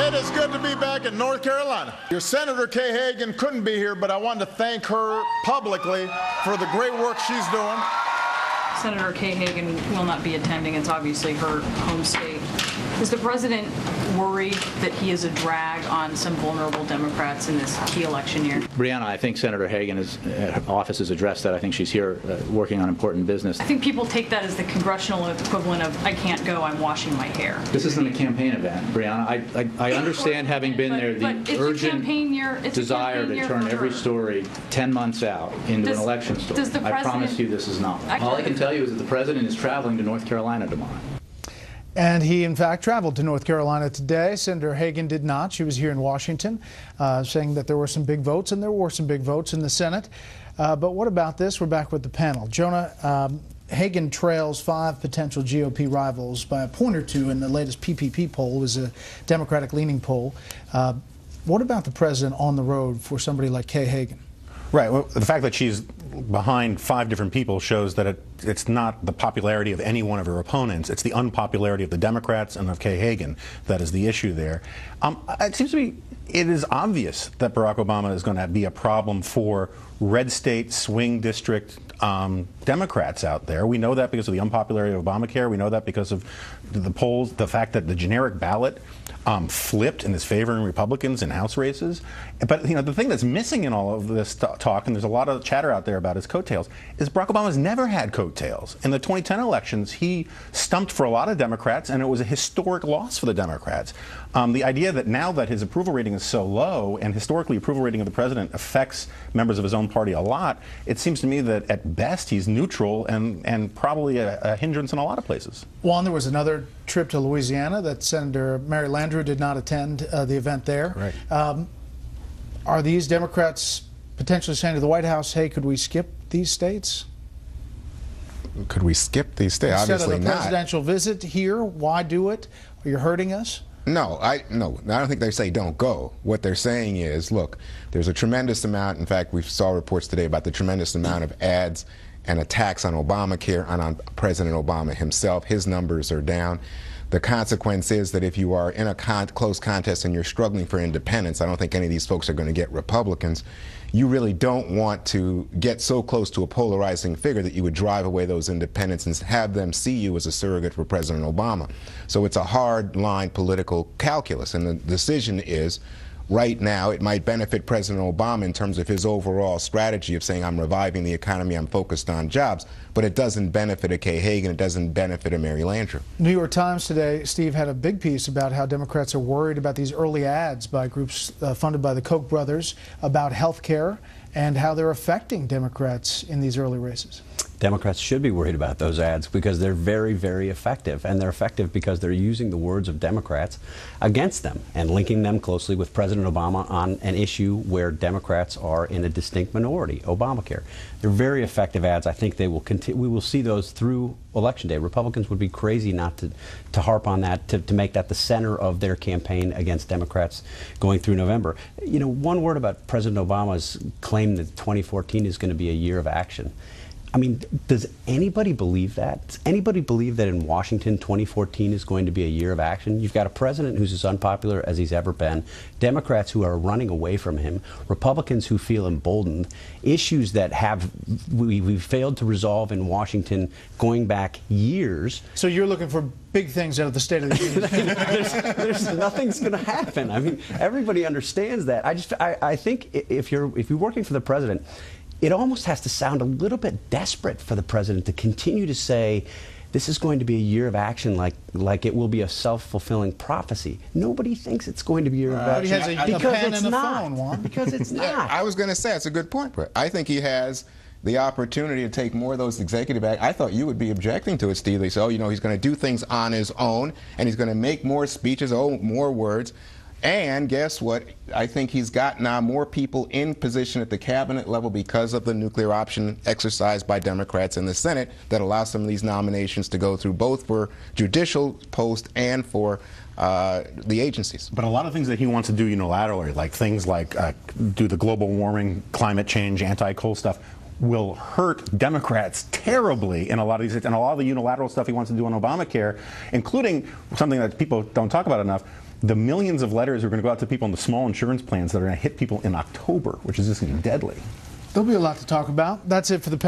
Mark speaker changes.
Speaker 1: It is good to be back in North Carolina. Your Senator Kay Hagan couldn't be here, but I wanted to thank her publicly for the great work she's doing.
Speaker 2: Senator Kay Hagan will not be attending. It's obviously her home state. Is the president worried that he is a drag on some vulnerable Democrats in this key election year?
Speaker 3: Brianna, I think Senator Hagan's office has addressed that. I think she's here working on important business.
Speaker 2: I think people take that as the congressional equivalent of, I can't go, I'm washing my hair.
Speaker 3: This isn't a campaign event, Brianna. I understand, having been there, the urgent desire to turn every story 10 months out into an election story. I promise you this is not. All I can tell you is that the president is traveling to North Carolina tomorrow.
Speaker 4: And he, in fact, traveled to North Carolina today. Senator Hagan did not. She was here in Washington, saying that there were some big votes, and there were some big votes in the Senate. But what about this? We're back with the panel. Jonah, Hagan trails 5 potential GOP rivals by a point or 2 in the latest PPP poll. It was a Democratic-leaning poll. What about the president on the road for somebody like Kay Hagan?
Speaker 5: Right. Well, the fact that she's behind 5 different people shows that it's not the popularity of any one of her opponents. It's the unpopularity of the Democrats and of Kay Hagan that is the issue there. It seems to me it is obvious that Barack Obama is going to be a problem for red state swing district Democrats out there. We know that because of the unpopularity of Obamacare. We know that because of the polls, the fact that the generic ballot flipped and is favoring Republicans in House races. But the thing that's missing in all of this talk, and there's a lot of chatter out there about his coattails, is Barack Obama's never had coattails. In the 2010 elections, he stumped for a lot of Democrats, and it was a historic loss for the Democrats. The idea that now that his approval rating is so low, and historically approval rating of the president affects members of his own party a lot, it seems to me that at best he's neutral and probably a hindrance in a lot of places.
Speaker 4: Juan, there was another trip to Louisiana that Senator Mary Landrieu did not attend the event there.
Speaker 5: Right.
Speaker 4: Are these Democrats potentially saying to the White House, hey, could we skip these states?
Speaker 6: Could we skip these states?
Speaker 4: Instead
Speaker 6: Obviously
Speaker 4: of the
Speaker 6: not.
Speaker 4: presidential visit here, why do it? You're hurting us?
Speaker 6: No, I don't think they say don't go. What they're saying is, look, there's a tremendous amount. In fact, we saw reports today about the tremendous amount of ads and attacks on Obamacare and on President Obama himself. His numbers are down. The consequence is that if you are in a close contest and you're struggling for independence, I don't think any of these folks are going to get Republicans. You really don't want to get so close to a polarizing figure that you would drive away those independents and have them see you as a surrogate for President Obama. So it's a hard-line political calculus, and the decision is, right now, it might benefit President Obama in terms of his overall strategy of saying, I'm reviving the economy, I'm focused on jobs, but it doesn't benefit a Kay Hagan, it doesn't benefit a Mary Landrieu.
Speaker 4: New York Times today, Steve, had a big piece about how Democrats are worried about these early ads by groups funded by the Koch brothers about health care and how they're affecting Democrats in these early races.
Speaker 7: Democrats should be worried about those ads because they're very, very effective. And they're effective because they're using the words of Democrats against them and linking them closely with President Obama on an issue where Democrats are in a distinct minority, Obamacare. They're very effective ads. I think they will continue. We will see those through Election Day. Republicans would be crazy not to harp on that, to make that the center of their campaign against Democrats going through November. You know, one word about President Obama's claim that 2014 is going to be a year of action. I mean, does anybody believe that? Does anybody believe that in Washington 2014 is going to be a year of action? You've got a president who's as unpopular as he's ever been, Democrats who are running away from him, Republicans who feel emboldened, issues that we've failed to resolve in Washington going back years.
Speaker 4: So you're looking for big things out of the State of the Union.
Speaker 7: there's nothing's going to happen. I mean, everybody understands that. I think if you're working for the president, it almost has to sound a little bit desperate for the president to continue to say this is going to be a year of action like it will be a self-fulfilling prophecy. Nobody thinks it's going to be a year of action because it's not. Because it's not.
Speaker 6: Yeah, I was going to say, that's a good point, but I think he has the opportunity to take more of those executive acts. I thought you would be objecting to it, Steve. So, you know, he's going to do things on his own, and he's going to make more speeches, more words. And guess what? I think he's got now more people in position at the cabinet level because of the nuclear option exercised by Democrats in the Senate that allows some of these nominations to go through both for judicial posts and for the agencies.
Speaker 5: But a lot of things that he wants to do unilaterally, like things like do the global warming, climate change, anti-coal stuff, will hurt Democrats terribly in a lot of these, and a lot of the unilateral stuff he wants to do on Obamacare, including something that people don't talk about enough, the millions of letters are going to go out to people in the small insurance plans that are going to hit people in October, which is just going to be deadly.
Speaker 4: There'll be a lot to talk about. That's it for the